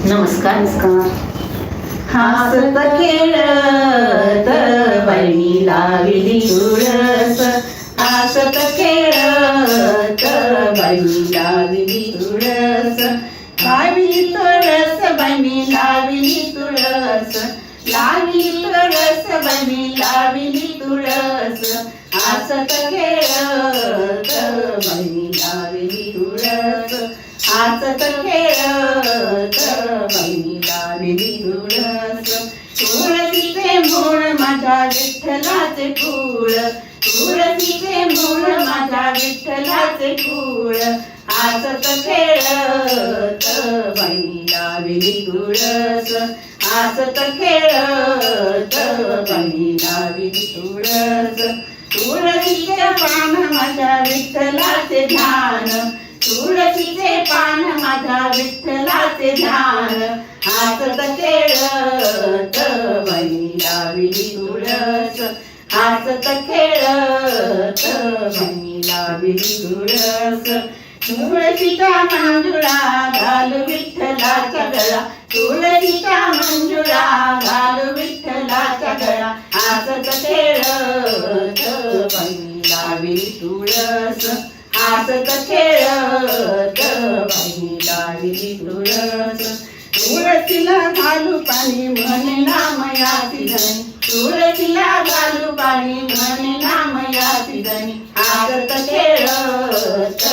नमस्कार. हासत खेळत बहिणी लाविली तुळस, हासत खेळत बहिणी लाविली तुळस, लाविली तुळस बहिणी लाविली तुळस, लाविली तुळस बहिणी लाविली तुळस, हासत खेळत बहिणी लाविली तुळस, हासत खेळत बहिणी लाविली तुळस. तुळशीचे मूळ माझ्या विठ्ठलाचे फूळ, तुळशीचे मूळ माझ्या विठ्ठलाचे फूळ, हासत खेळत बहिणी लाविली तुळस, हासत खेळत बहिणी लाविली तुळस. तुळशीचे पान माझ्या विठ्ठलाचे ध्यान, तुळशीचे पान माझ्या विठ्ठलाचे ध्यान, हासत खेळत बहिणी लाविली तुळस, हासत खेळत बहिणी लाविली तुळस. तुळशीचा मंजुळा घालू विठ्ठलाचा गळा, तुळशीचा मंजुळा घालू विठ्ठलाचा गळा, हासत खेळत बहिणी लाविली तुळस, हासत खेळत बहिणी लाविली तुळस. तुळशीला घालू पाणी म्हणे नामयाची धनी, तुळशीला घालू पाणी म्हणे नामयाची धनी, हासत खेळत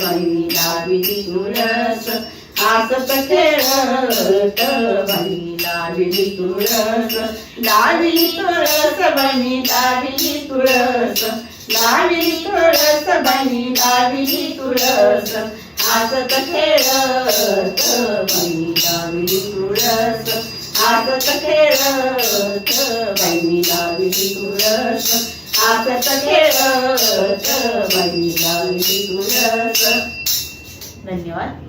बहिणी लाविली तुळस, हासत खेळत बहिणी लाविली तुळस. लाविली तुळस बहिणी लाविली तुळस, लाविली तुळस बहिणी लाविली तुळस, हासत खेळत बहिणी लाविली तुळस, हासत खेळत बहिणी लाविली तुळस, हासत खेळत बहिणी लाविली तुळस. धन्यवाद.